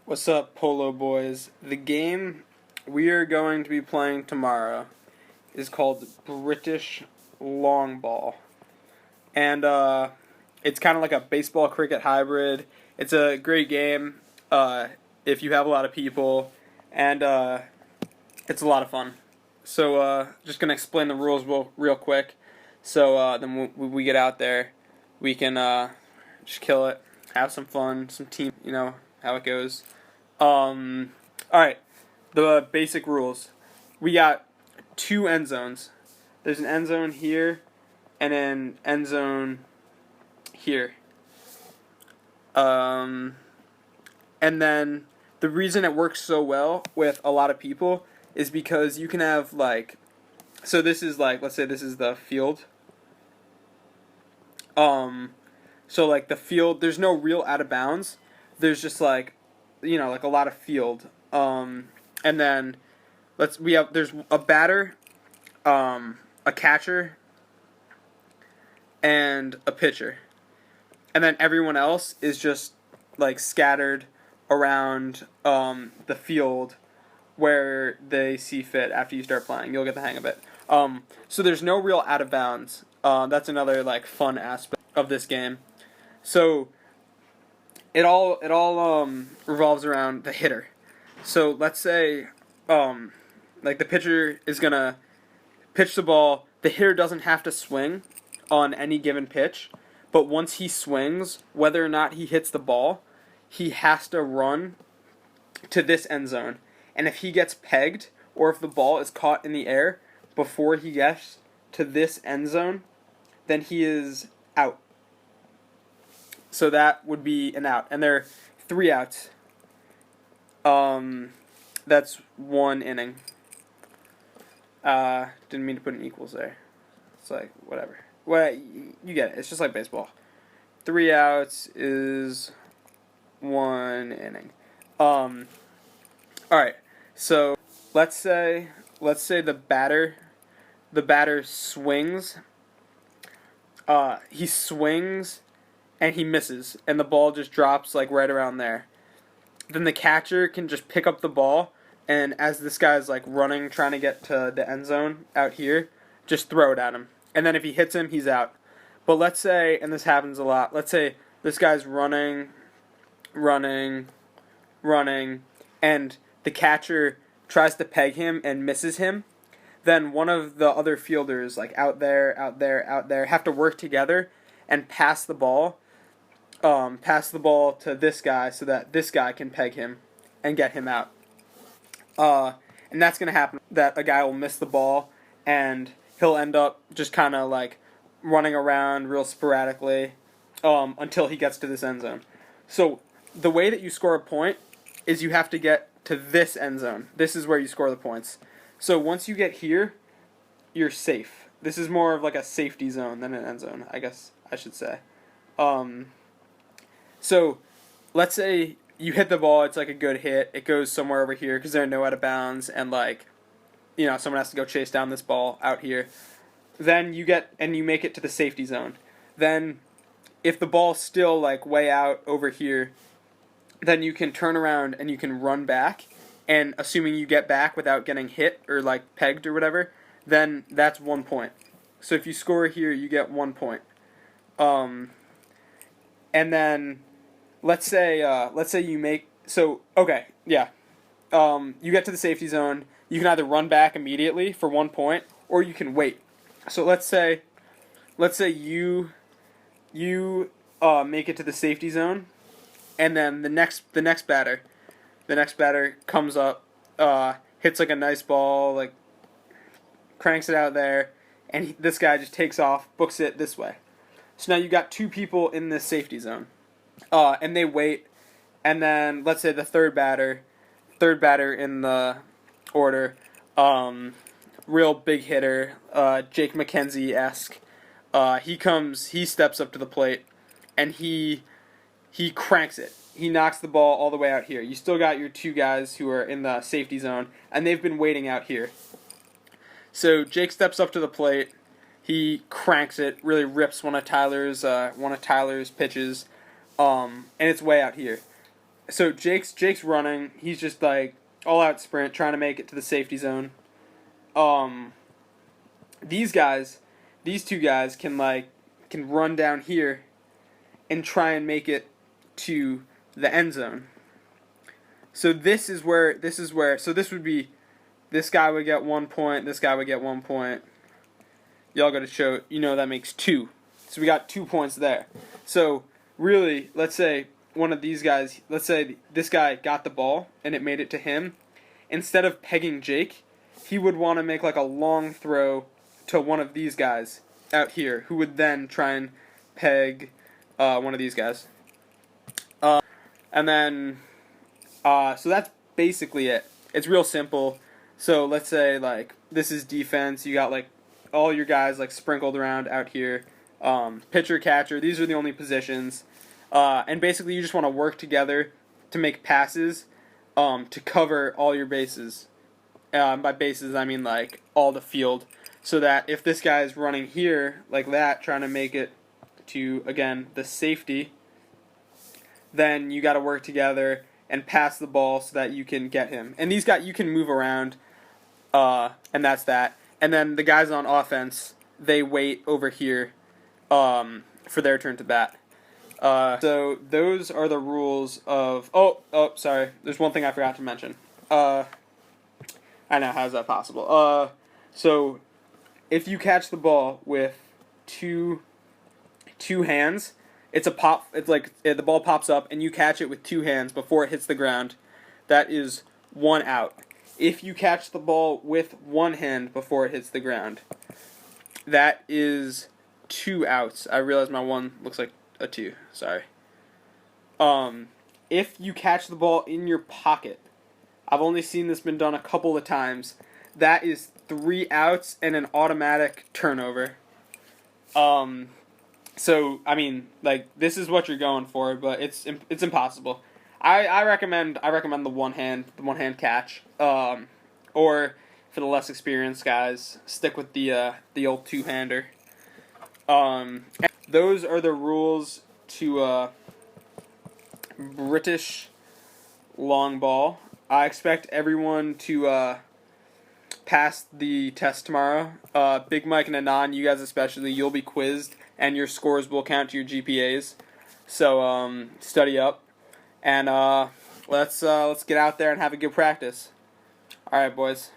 What's up, Polo Boys? The game we are going to be playing tomorrow is called British Longball. And it's kind of like a baseball cricket hybrid. It's a great game if you have a lot of people, and it's a lot of fun. So, just going to explain the rules real quick. So, then when we get out there, we can just kill it, have some fun, some team, how it goes. Alright, the basic rules. We got two end zones. There's an end zone here and an end zone here. And then the reason it works so well with a lot of people is because you can have so this is let's say this is the field. So the field, there's no real out of bounds. There's just a lot of field. And then there's a batter, a catcher, and a pitcher. And then everyone else is just scattered around the field where they see fit after you start playing. You'll get the hang of it. So there's no real out of bounds. That's another fun aspect of this game. So it all revolves around the hitter. So let's say the pitcher is gonna pitch the ball. The hitter doesn't have to swing on any given pitch, but once he swings, whether or not he hits the ball, he has to run to this end zone. And if he gets pegged, or if the ball is caught in the air before he gets to this end zone, then he is out. So that would be an out. And there are 3 outs. That's 1 inning. Didn't mean to put an equals there. It's whatever. Well, you get it. It's just like baseball. 3 outs is 1 inning. Alright. So let's say the batter swings. He swings and he misses, and the ball just drops right around there. Then the catcher can just pick up the ball, and as this guy's running, trying to get to the end zone out here, just throw it at him. And then if he hits him, he's out. But let's say, and this happens a lot, let's say this guy's running, and the catcher tries to peg him and misses him. Then one of the other fielders, out there, have to work together and pass the ball to this guy so that this guy can peg him and get him out. And that's going to happen, that a guy will miss the ball and he'll end up just kind of running around real sporadically until he gets to this end zone. So the way that you score a point is you have to get to this end zone. This is where you score the points. So once you get here, you're safe. This is more of a safety zone than an end zone, I guess I should say. So let's say you hit the ball, it's a good hit. It goes somewhere over here because there are no out of bounds, and someone has to go chase down this ball out here. Then you make it to the safety zone. Then if the ball's still way out over here, then you can turn around and you can run back, and assuming you get back without getting hit or pegged or whatever, then that's 1 point. So if you score here, you get 1 point. And then let's say you make you get to the safety zone. You can either run back immediately for 1 point, or you can wait. So let's say you make it to the safety zone, and then the next batter comes up, hits a nice ball, cranks it out there, and this guy just takes off, books it this way. So now you got 2 people in this safety zone, and they wait, and then let's say the third batter in the order, real big hitter, Jake McKenzie-esque, he steps up to the plate, and he cranks it. He knocks the ball all the way out here. You still got your 2 guys who are in the safety zone, and they've been waiting out here. So Jake steps up to the plate. He cranks it, really rips one of Tyler's pitches, and it's way out here. So Jake's running. He's just like all out sprint, trying to make it to the safety zone. Um, these guys, these two guys can run down here and try and make it to the end zone. So this is where so this would be, this guy would get 1 point, this guy would get 1 point. Y'all got to show, that makes 2. So we got 2 points there. So really, let's say one of these guys, let's say this guy got the ball and it made it to him. Instead of pegging Jake, he would want to make like a long throw to one of these guys out here, who would then try and peg one of these guys. And then, so that's basically it. It's real simple. So let's say like this is defense. You got like all your guys like sprinkled around out here. Pitcher, catcher. These are the only positions. And basically you just want to work together to make passes to cover all your bases. By bases I mean like all the field. So that if this guy is running here like that, trying to make it to, again, the safety, then you got to work together and pass the ball so that you can get him. And these guys, you can move around, and that's that. And then the guys on offense, they wait over here for their turn to bat. So those are the rules of... Oh, sorry. There's one thing I forgot to mention. I know, how's that possible? So if you catch the ball with two hands, it's a pop. It's like the ball pops up and you catch it with 2 hands before it hits the ground. That is 1 out. If you catch the ball with 1 hand before it hits the ground, that is 2 outs. I realize my 1 looks like a 2. Sorry. If you catch the ball in your pocket, I've only seen this been done a couple of times. That is 3 outs and an automatic turnover. So I mean, like, this is what you're going for, but it's impossible. I recommend the one hand catch. Or for the less experienced guys, stick with the old 2-hander. Those are the rules to British long ball. I expect everyone to pass the test tomorrow. Big Mike and Anon, you guys especially, you'll be quizzed, and your scores will count to your GPAs. So study up, and let's get out there and have a good practice. All right, boys.